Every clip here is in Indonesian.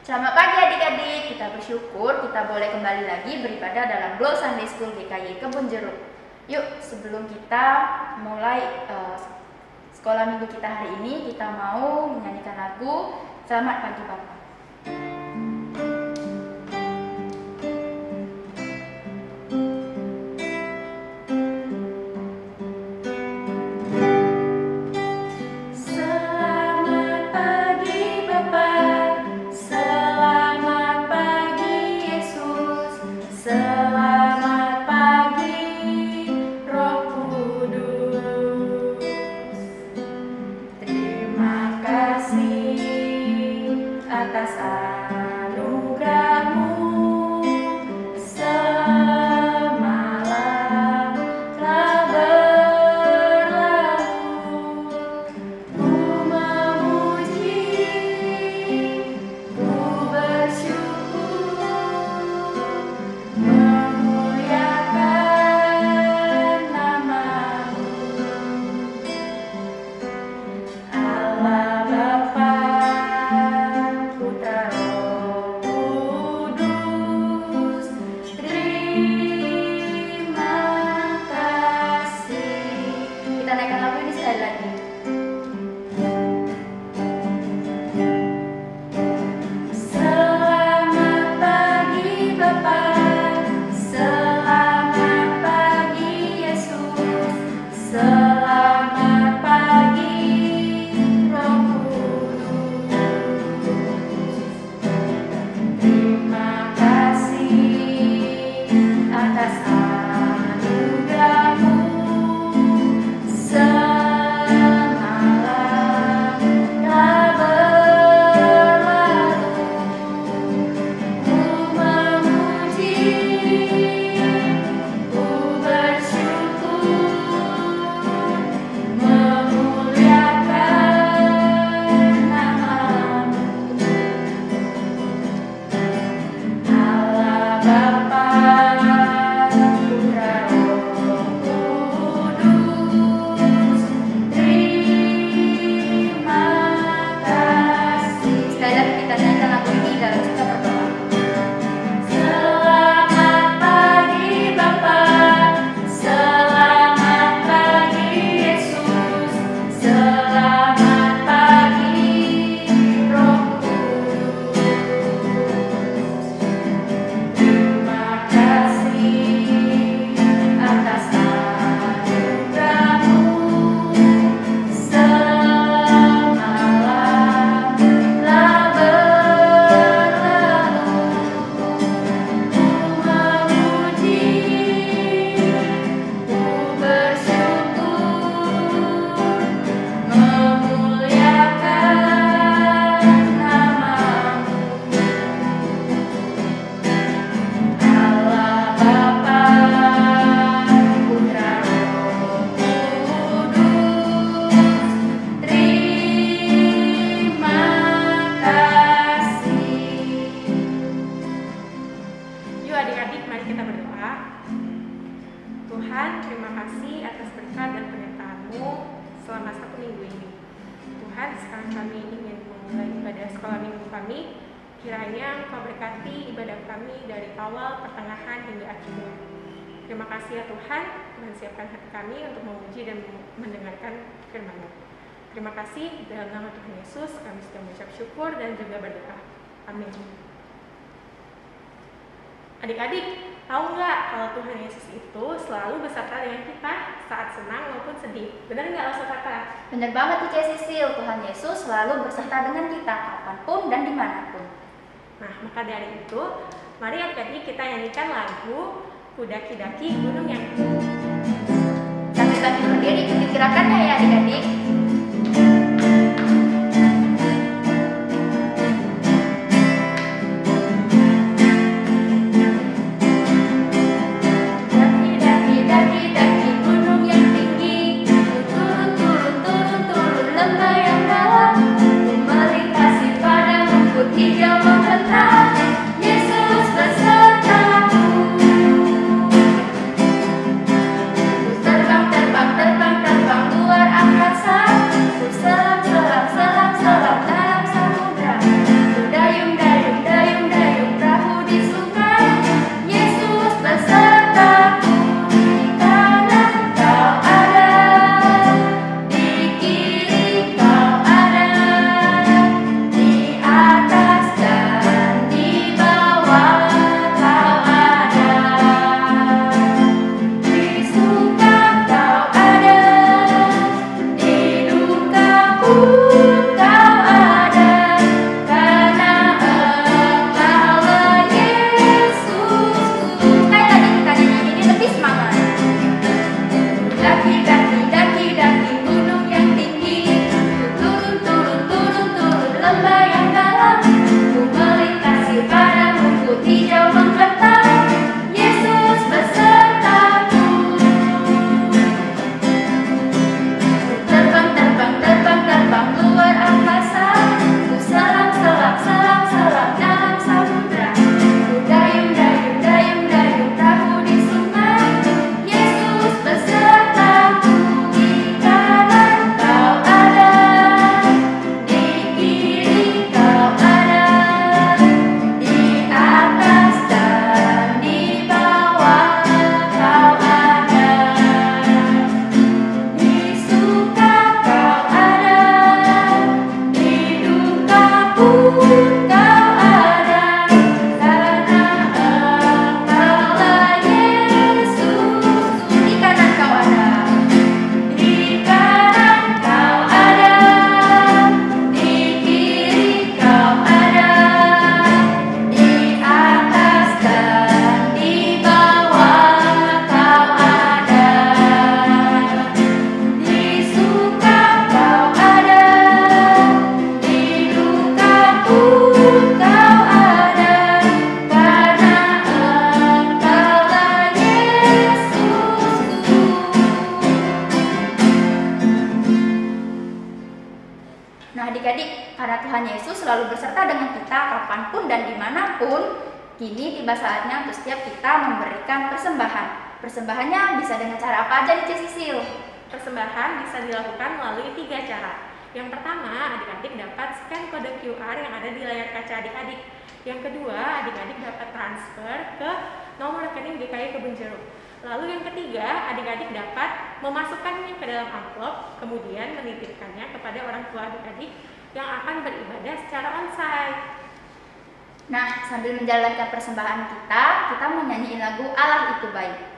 Selamat pagi adik-adik, kita bersyukur kita boleh kembali lagi beribadah dalam Glow Sunday School GKY Kebun Jeruk. Yuk, sebelum kita mulai sekolah minggu kita hari ini, kita mau menyanyikan lagu Selamat Pagi Bapa. Atas anugerahmu semalam telah berlalu, ku memuji, ku bersyukur, memuliakan namamu, Allah Bapa, Tuhan, terima kasih atas berkat dan penyertaan-Mu selama 1 minggu ini. Tuhan, sekarang kami ingin memulai ibadah sekolah minggu kami. Kiranya Engkau berkati ibadah kami dari awal, pertengahan, hingga akhirnya. Terima kasih ya Tuhan, Tuhan siapkan hati kami untuk memuji dan mendengarkan firman-Mu. Terima kasih, dalam nama Tuhan Yesus kami sudah mengucap syukur dan juga berdoa. Amin. Adik-adik, tahu nggak kalau Tuhan Yesus itu selalu beserta dengan kita saat senang maupun sedih? Benar nggak lo kata? Benar banget nih Cek Sisil, Tuhan Yesus selalu beserta dengan kita kapanpun dan dimanapun. Nah, maka dari itu, mari adik-adik kita nyanyikan lagu Kudaki-daki Gunung yang Tinggi. Sambil berdiri ikuti gerakannya ya adik-adik. Terbang luar angkasa. dengan kita kapanpun dan dimanapun. Kini tiba saatnya untuk setiap kita memberikan persembahan. Persembahannya bisa dengan cara apa aja nih Cik Sisil? Persembahan bisa dilakukan melalui 3 cara. Yang pertama, adik-adik dapat scan kode QR yang ada di layar kaca adik-adik. Yang kedua, adik-adik dapat transfer ke nomor rekening GKI Kebun Jeruk. Lalu yang ketiga, adik-adik dapat memasukkannya ke dalam amplop, kemudian menitipkannya kepada orang tua adik-adik yang akan beribadah secara onsite. Nah, sambil menjalankan persembahan kita mau nyanyiin lagu Allah Itu Baik.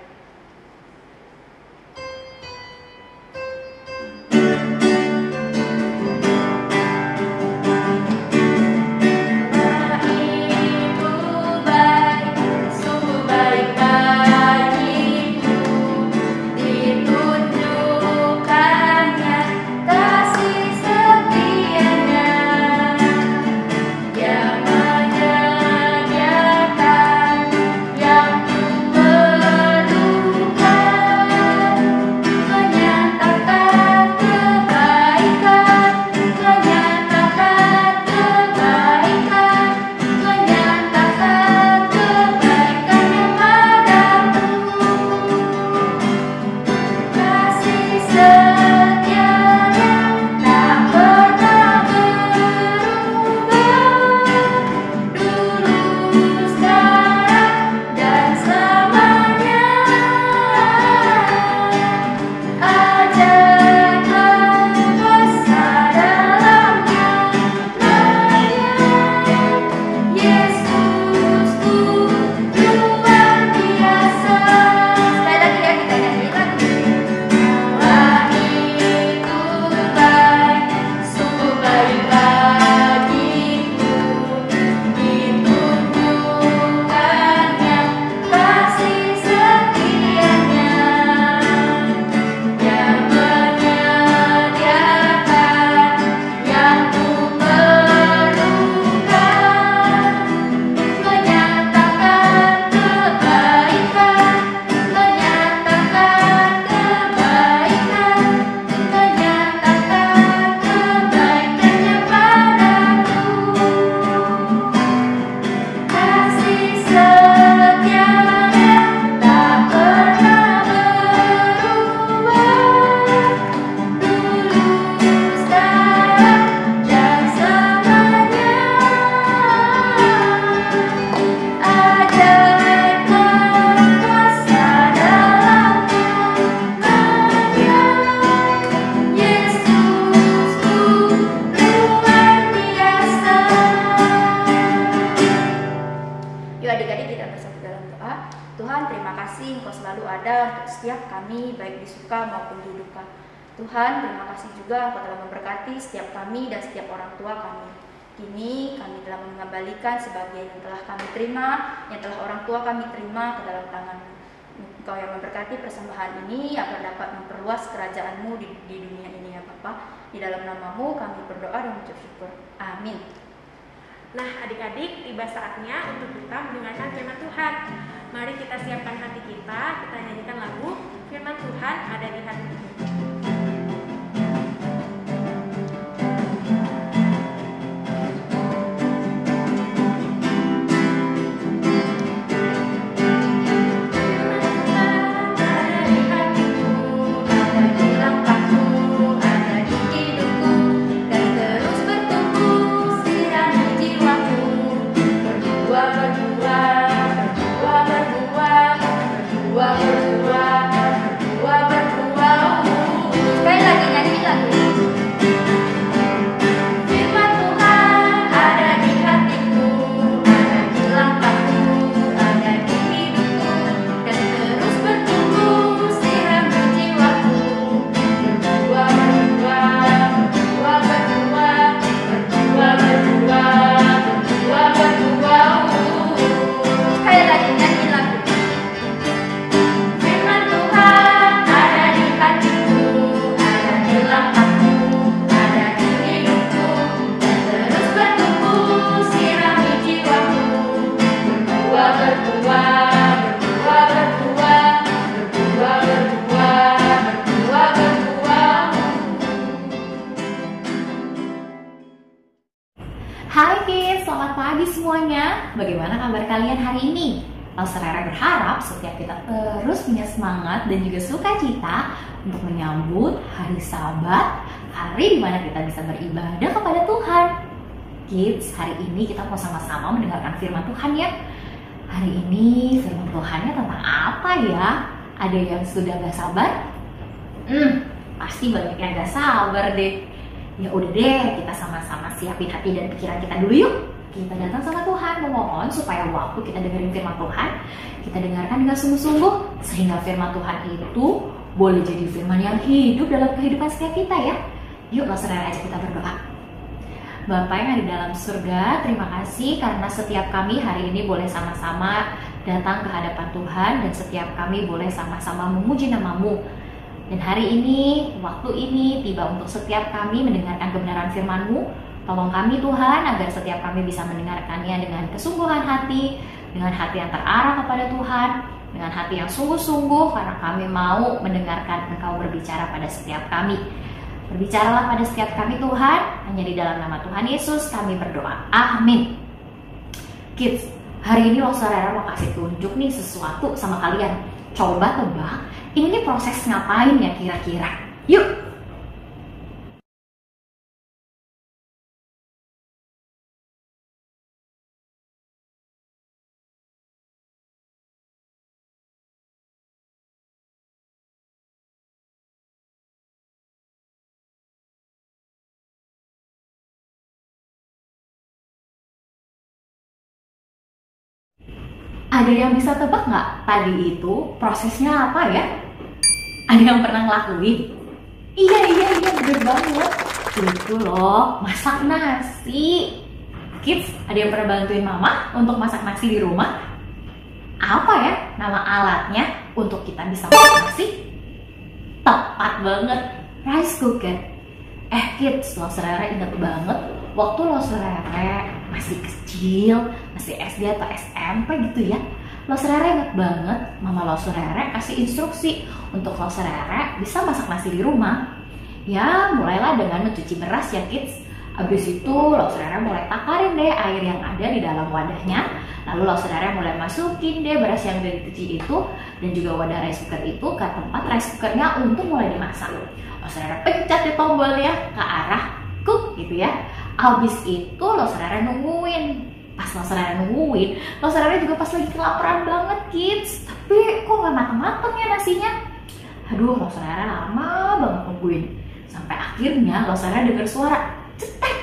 Tuhan, terima kasih juga Engkau telah memberkati setiap kami dan setiap orang tua kami. Kini kami telah mengembalikan sebagian yang telah kami terima, yang telah orang tua kami terima ke dalam tangan-Mu. Engkau yang memberkati persembahan ini agar dapat memperluas kerajaan-Mu di dunia ini ya Bapa. Di dalam nama-Mu kami berdoa dan mengucap syukur. Amin. Nah adik-adik, tiba saatnya untuk kita mendengarkan firman Tuhan. Mari kita siapkan hati kita nyanyikan lagu Firman Tuhan Ada di Hatiku. Berdua, berdua, berdua, berdua, berdua, selamat pagi semuanya. Bagaimana kabar kalian hari ini? Rara berharap setiap kita terus punya semangat dan juga sukacita untuk menyambut hari Sabat, hari dimana kita bisa beribadah kepada Tuhan. Kids, hari ini kita mau sama-sama mendengarkan firman Tuhan ya. Hari ini firman Tuhannya tentang apa ya? Ada yang sudah gak sabar? Pasti banyak yang gak sabar deh. Ya udah deh, kita sama-sama siapin hati dan pikiran kita dulu yuk. Kita datang sama Tuhan memohon supaya waktu kita dengerin firman Tuhan, kita dengarkan dengan sungguh-sungguh, sehingga firman Tuhan itu boleh jadi firman yang hidup dalam kehidupan setiap kita ya. Yuk langsung aja kita berdoa. Bapa yang ada di dalam surga, terima kasih karena setiap kami hari ini boleh sama-sama datang ke hadapan Tuhan, dan setiap kami boleh sama-sama memuji nama-Mu. Dan hari ini, waktu ini tiba untuk setiap kami mendengarkan kebenaran firman-Mu. Tolong kami Tuhan agar setiap kami bisa mendengarkannya dengan kesungguhan hati, dengan hati yang terarah kepada Tuhan, dengan hati yang sungguh-sungguh karena kami mau mendengarkan Engkau berbicara pada setiap kami. Berbicaralah pada setiap kami Tuhan, hanya di dalam nama Tuhan Yesus kami berdoa. Amin. Kids, hari ini Rara mau kasih tunjuk nih sesuatu sama kalian. Coba tebak, ini proses ngapain ya kira-kira? Yuk! Ada yang bisa tebak nggak tadi itu prosesnya apa ya? Ada yang pernah ngelakuin? Iya, bener banget. Itu loh, masak nasi. Kids, ada yang pernah bantuin mama untuk masak nasi di rumah? Apa ya nama alatnya untuk kita bisa masak nasi? Tepat banget, rice cooker. Kids, Rara ingat banget waktu Rara masih kecil, masih SD atau SMP gitu ya. Rara ingat banget mama Rara kasih instruksi untuk Rara bisa masak nasi di rumah. Ya, mulailah dengan mencuci beras ya kids. Habis itu Rara mulai takarin deh air yang ada di dalam wadahnya. Lalu Rara mulai masukin deh beras yang udah dicuci itu dan juga wadah rice cooker itu ke tempat rice cookernya untuk mulai dimasak. Rara pencet di tombolnya ke arah cook gitu ya. Habis itu Rara nungguin. Pas Rara nungguin, Rara juga pas lagi kelaparan banget kids. Tapi kok gak matang-matang ya nasinya? Aduh, Rara lama banget nungguin. Sampai akhirnya Rara dengar suara cetek.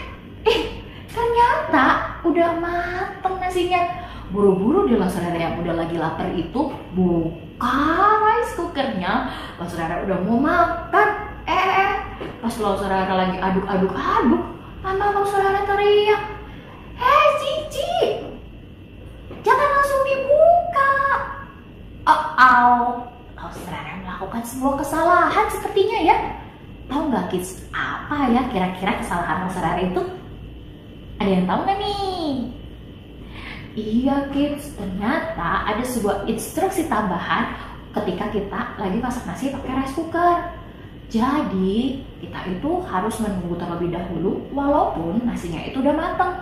Ternyata udah mateng nasinya. Buru-buru dia Rara yang udah lagi lapar itu buka rice cookernya. Rara udah mau makan. Pas Rara lagi aduk-aduk, mama Rara teriak, "Hei Cici, jangan langsung dibuka." Rara melakukan sebuah kesalahan sepertinya ya. Tahu nggak kids, apa ya kira-kira kesalahan Rara itu? Ada yang tahu nggak nih? Iya kids, ternyata ada sebuah instruksi tambahan ketika kita lagi masak nasi pakai rice cooker. Jadi kita itu harus menunggu terlebih dahulu walaupun nasinya itu udah matang.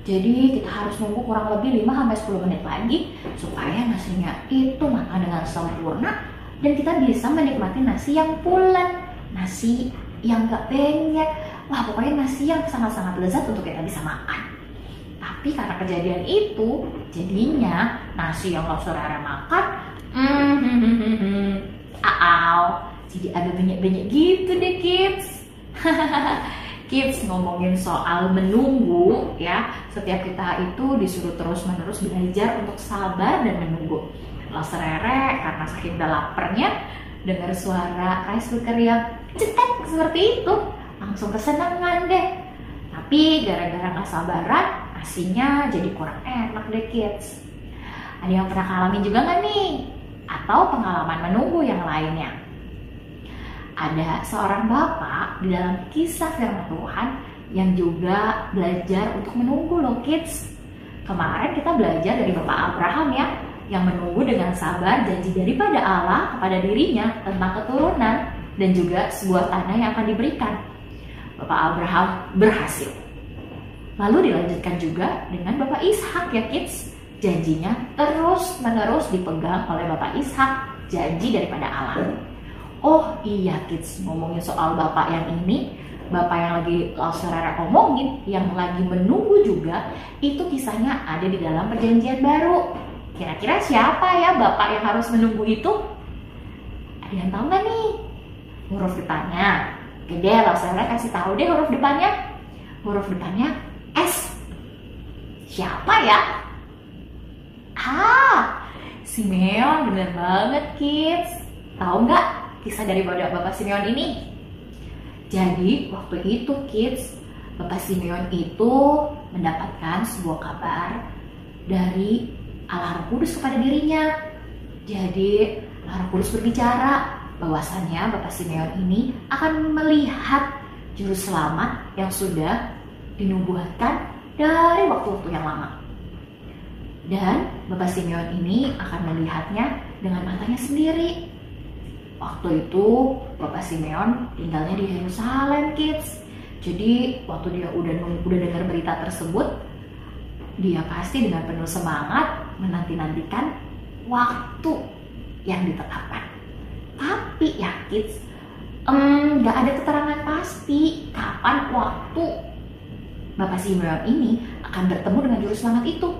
Jadi kita harus nunggu kurang lebih 5-10 menit lagi supaya nasinya itu matang dengan sempurna dan kita bisa menikmati nasi yang pulen, nasi yang gak penyet. Wah, pokoknya nasi yang sangat-sangat lezat untuk kita bisa makan. Tapi karena kejadian itu, jadinya nasi yang Rara makan jadi agak banyak-banyak gitu deh kids. Kids, ngomongin soal menunggu ya, setiap kita itu disuruh terus-menerus belajar untuk sabar dan menunggu. Rara karena saking udah laparnya dengar suara rice cooker yang cetek seperti itu, langsung kesenangan deh. Tapi gara-gara gak sabaran, nasinya jadi kurang enak deh kids. Ada yang pernah ngalamin juga gak nih? Atau pengalaman menunggu yang lainnya? Ada seorang bapak di dalam kisah firman Tuhan yang juga belajar untuk menunggu loh kids. Kemarin kita belajar dari Bapak Abraham ya, yang menunggu dengan sabar janji daripada Allah kepada dirinya tentang keturunan dan juga sebuah tanah yang akan diberikan. Bapak Abraham berhasil. Lalu dilanjutkan juga dengan Bapak Ishak ya kids. Janjinya terus menerus dipegang oleh Bapak Ishak, janji daripada Allah. Oh iya kids, ngomongin soal Bapak yang ini, Bapak yang lagi saudara omongin, yang lagi menunggu juga, itu kisahnya ada di dalam perjanjian baru. Kira-kira siapa ya Bapak yang harus menunggu itu? Ada yang tahu nggak nih? Huruf depannya. Oke deh, saudara kasih tahu deh huruf depannya. Huruf depannya S. Siapa ya? Simeon, bener banget kids. Tahu nggak kisah dari Bapak Simeon ini? Jadi waktu itu kids, Bapak Simeon itu mendapatkan sebuah kabar dari Allah Roh Kudus kepada dirinya. Jadi Allah Roh Kudus berbicara bahwasannya Bapak Simeon ini akan melihat juru selamat yang sudah dinubuatkan dari waktu-waktu yang lama. Dan Bapak Simeon ini akan melihatnya dengan matanya sendiri. Waktu itu Bapak Simeon tinggalnya di Yerusalem kids. Jadi waktu dia udah dengar berita tersebut, dia pasti dengan penuh semangat menanti-nantikan waktu yang ditetapkan. Tapi ya kids, gak ada keterangan pasti kapan waktu Bapak Simeon ini akan bertemu dengan juru selamat itu.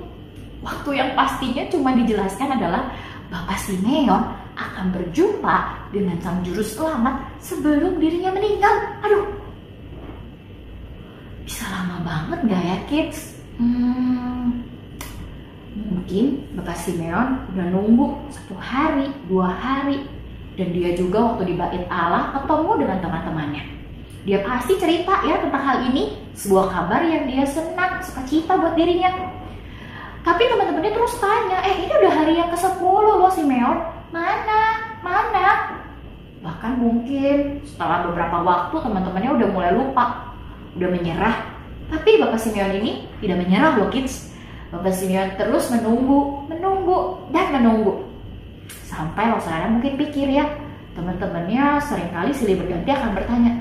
Waktu yang pastinya cuma dijelaskan adalah Bapak Simeon akan berjumpa dengan sang juru selamat sebelum dirinya meninggal. Aduh, bisa lama banget gak ya kids? Mungkin Bapak Simeon udah nunggu 1 hari, 2 hari. Dan dia juga waktu di bait Allah ketemu dengan teman-temannya. Dia pasti cerita ya tentang hal ini, sebuah kabar yang dia senang, sukacita buat dirinya. Tapi teman-temannya terus tanya, ini udah hari yang ke-10 loh Simeon, mana? Bahkan mungkin setelah beberapa waktu teman-temannya udah mulai lupa, udah menyerah. Tapi Bapak Simeon ini tidak menyerah loh kids. Bapak Simeon terus menunggu. Sampai saudara mungkin pikir ya, teman-temannya seringkali silih berganti akan bertanya,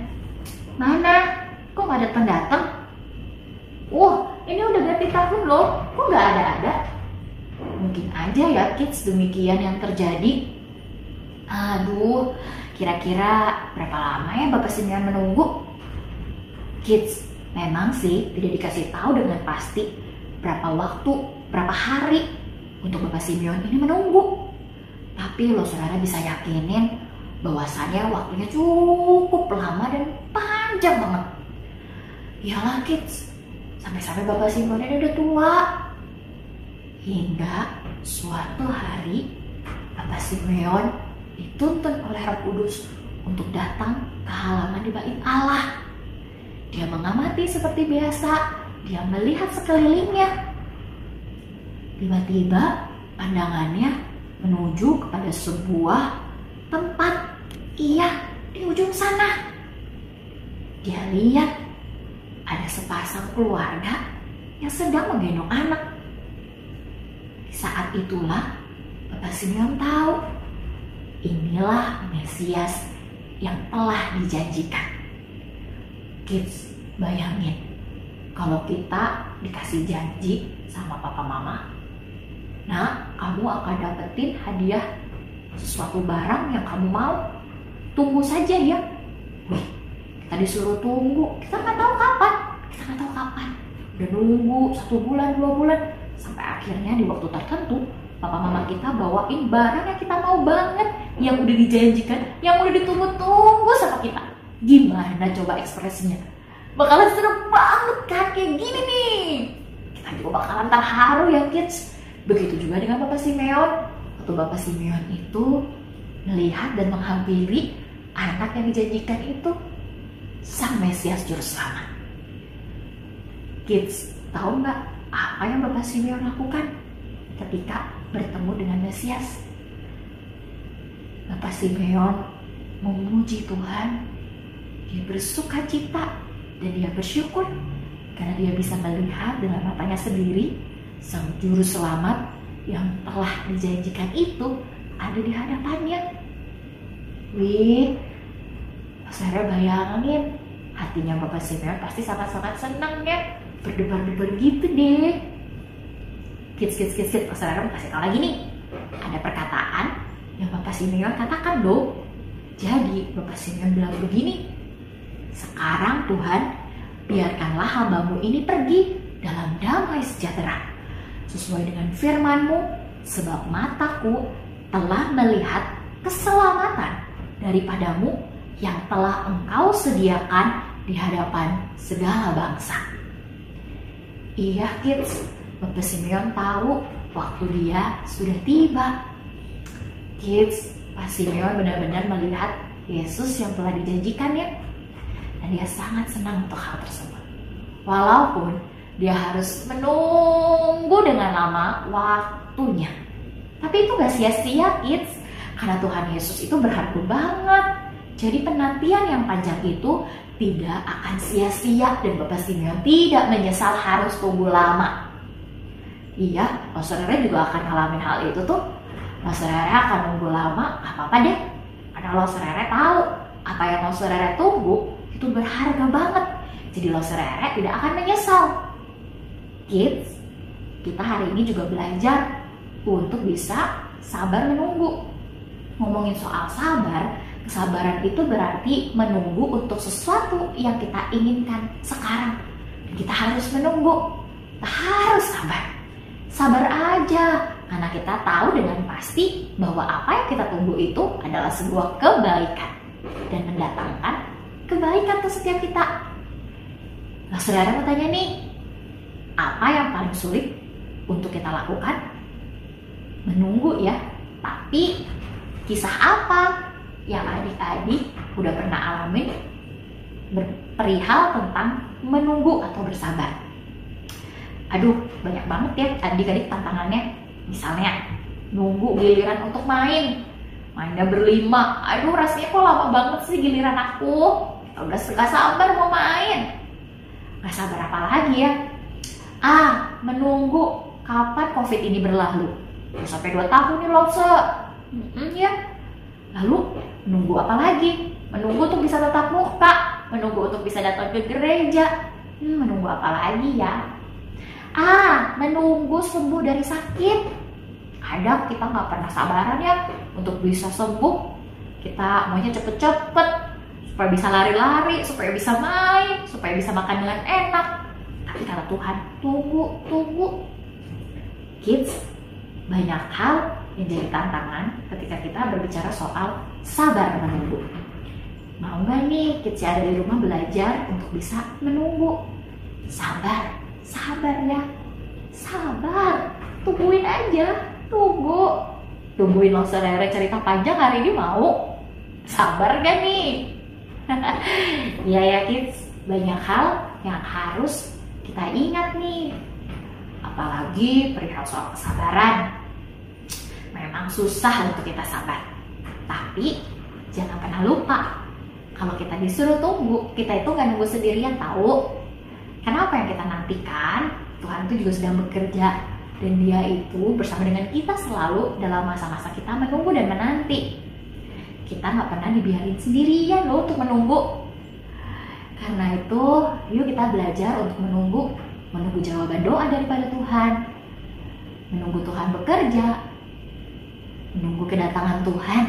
mana? Kok gak datang-datang? Ini udah ganti tahun loh, kok gak ada-ada? Mungkin aja ya kids demikian yang terjadi. Aduh, kira-kira berapa lama ya Bapak Simeon menunggu? Kids, memang sih tidak dikasih tahu dengan pasti berapa waktu, berapa hari untuk Bapak Simeon ini menunggu. Tapi saudara bisa yakinin bahwasannya waktunya cukup lama dan panjang banget. Iyalah kids, sampai-sampai Bapak Simeon ini udah tua. Hingga suatu hari Bapak Simeon dituntun oleh Roh Kudus untuk datang ke halaman di bait Allah. Dia mengamati seperti biasa, dia melihat sekelilingnya. Tiba-tiba pandangannya menuju kepada sebuah tempat. Iya, di ujung sana. Dia lihat ada sepasang keluarga yang sedang menggendong anak. Di saat itulah Bapak Simeon tahu, inilah Mesias yang telah dijanjikan. Kids, bayangin kalau kita dikasih janji sama papa mama, nah kamu akan dapetin hadiah sesuatu barang yang kamu mau. Tunggu saja ya. Kita disuruh tunggu, kita nggak tahu kapan. Udah nunggu 1 bulan, 2 bulan, sampai akhirnya di waktu tertentu papa mama kita bawain barang yang kita mau banget, yang udah dijanjikan, yang udah ditunggu-tunggu sama kita. Gimana coba ekspresinya? Bakalan seru banget kan, kayak gini nih. Kita juga bakalan terharu ya kids. Begitu juga dengan Bapak Simeon. Waktu Bapak Simeon itu melihat dan menghampiri anak yang dijanjikan itu, sang Mesias Juru Selamat. Kids, tahu nggak apa yang Bapak Simeon lakukan ketika bertemu dengan Mesias? Bapak Simeon memuji Tuhan, dia bersuka cita dan dia bersyukur karena dia bisa melihat dengan matanya sendiri sang Juru Selamat yang telah dijanjikan itu ada di hadapannya. Wih, saudara bayangin, hatinya Bapak Simeon pasti sangat-sangat senang ya. berdebar-debar gitu deh. Kids, saudara kasih tau lagi nih. Ada perkataan yang Bapak Simeon katakan loh. Jadi Bapak Simeon bilang begini, sekarang Tuhan, biarkanlah hamba-Mu ini pergi dalam damai sejahtera, sesuai dengan firman-Mu, sebab mataku telah melihat keselamatan daripada-Mu yang telah Engkau sediakan di hadapan segala bangsa. Iya kids, Bapak Simeon tahu waktu dia sudah tiba. Kids, Pak Simeon benar-benar melihat Yesus yang telah dijanjikannya, dan dia sangat senang untuk hal tersebut. Walaupun dia harus menunggu dengan lama waktunya, tapi itu gak sia-sia kids, karena Tuhan Yesus itu berharga banget. Jadi penantian yang panjang itu tidak akan sia-sia, dan Bapak Simeon tidak menyesal harus tunggu lama. Iya, saudara juga akan ngalamin hal itu tuh. Saudara akan nunggu lama, gak apa-apa deh. Karena saudara tahu apa yang saudara tunggu itu berharga banget. Jadi saudara tidak akan menyesal. Kids, kita hari ini juga belajar untuk bisa sabar menunggu. Ngomongin soal sabar, kesabaran itu berarti menunggu untuk sesuatu yang kita inginkan sekarang. Kita harus menunggu, kita harus sabar. Sabar aja, karena kita tahu dengan pasti bahwa apa yang kita tunggu itu adalah sebuah kebaikan dan mendatangkan kebaikan ke setiap kita. Nah, saudara mau tanya nih, apa yang paling sulit untuk kita lakukan? Menunggu ya, tapi kisah apa yang adik-adik udah pernah alami perihal tentang menunggu atau bersabar? Aduh, banyak banget ya adik-adik tantangannya. Misalnya, nunggu giliran untuk mainnya berlima. Aduh, rasanya kok lama banget sih giliran aku. Udah gak sabar mau main. Gak sabar apa lagi ya? Menunggu kapan COVID ini berlalu. Sampai 2 tahun nih loh, ya. Lalu, menunggu apa lagi? Menunggu untuk bisa tatap muka. Menunggu untuk bisa datang ke gereja. Menunggu apa lagi ya? Menunggu sembuh dari sakit. Ada kita nggak pernah sabaran ya untuk bisa sembuh. Kita maunya cepet-cepet supaya bisa lari-lari, supaya bisa main, supaya bisa makan dengan enak. Tapi kata Tuhan, tunggu. Kids, banyak hal yang jadi tantangan ketika kita berbicara soal sabar menunggu. Mau nggak nih kids yang ada di rumah belajar untuk bisa menunggu? Sabar ya, sabar, tungguin aja, tungguin lo saudara cerita panjang hari ini mau? Sabar gak nih? Iya ya kids, banyak hal yang harus kita ingat nih, apalagi perihal soal kesabaran. Memang susah untuk kita sabar, tapi jangan pernah lupa kalau kita disuruh tunggu, kita itu gak nunggu sendirian tahu. Karena apa yang kita nantikan, Tuhan itu juga sedang bekerja, dan Dia itu bersama dengan kita selalu dalam masa-masa kita menunggu dan menanti. Kita nggak pernah dibiarin sendirian loh untuk menunggu. Karena itu, yuk kita belajar untuk menunggu jawaban doa daripada Tuhan, menunggu Tuhan bekerja, menunggu kedatangan Tuhan,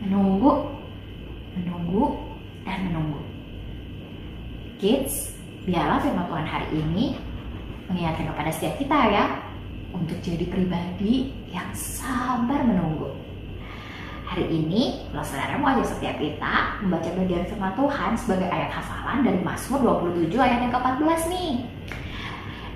menunggu dan menunggu. Kids, biarlah firman Tuhan hari ini mengingatkan kepada setiap kita ya, untuk jadi pribadi yang sabar menunggu. Hari ini, saudara mau ajak setiap kita membaca bagian firman Tuhan sebagai ayat hafalan dari Mazmur 27 ayat yang ke-14 nih.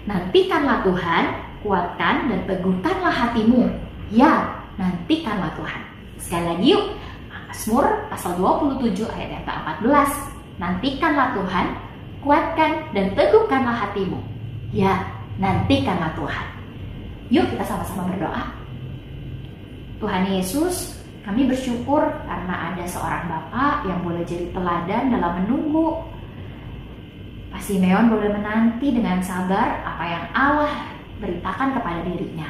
Nantikanlah Tuhan, kuatkan dan teguhkanlah hatimu. Ya, nantikanlah Tuhan. Sekali lagi yuk, Mazmur pasal 27 ayat yang ke-14. Nantikanlah Tuhan, kuatkan dan teguhkanlah hatimu. Ya, nantikanlah Tuhan. Yuk kita sama-sama berdoa. Tuhan Yesus, kami bersyukur karena ada seorang Bapa yang boleh jadi teladan dalam menunggu. Pak Simeon boleh menanti dengan sabar apa yang Allah beritakan kepada dirinya.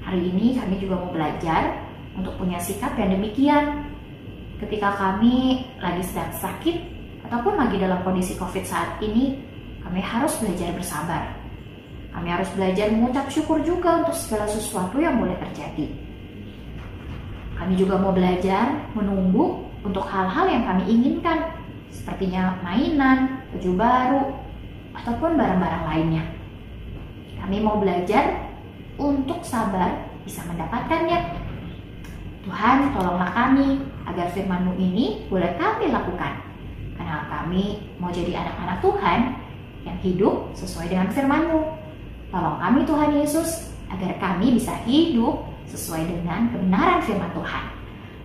Hari ini kami juga mau belajar untuk punya sikap yang demikian. Ketika kami lagi sedang sakit ataupun lagi dalam kondisi COVID saat ini, kami harus belajar bersabar. Kami harus belajar mengucap syukur juga untuk segala sesuatu yang boleh terjadi. Kami juga mau belajar menunggu untuk hal-hal yang kami inginkan, sepertinya mainan, baju baru, ataupun barang-barang lainnya. Kami mau belajar untuk sabar bisa mendapatkannya. Tuhan, tolonglah kami agar firman-Mu ini boleh kami lakukan. Karena kami mau jadi anak-anak Tuhan yang hidup sesuai dengan firman-Mu. Tolong kami Tuhan Yesus agar kami bisa hidup sesuai dengan kebenaran firman Tuhan.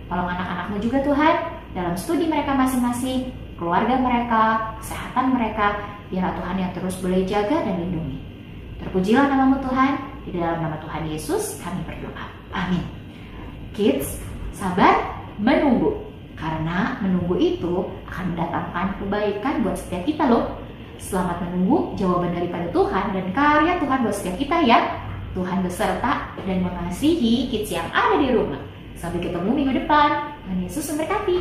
Tolong anak-anak-Mu juga Tuhan dalam studi mereka masing-masing, keluarga mereka, kesehatan mereka, biarlah Tuhan yang terus boleh jaga dan lindungi. Terpujilah nama-Mu Tuhan, di dalam nama Tuhan Yesus kami berdoa. Amin. Kids, sabar menunggu. Karena menunggu itu akan mendatangkan kebaikan buat setiap kita loh. Selamat menunggu jawaban daripada Tuhan dan karya Tuhan buat setiap kita ya. Tuhan beserta dan mengasihi kids yang ada di rumah. Sampai ketemu minggu depan. Tuhan Yesus memberkati.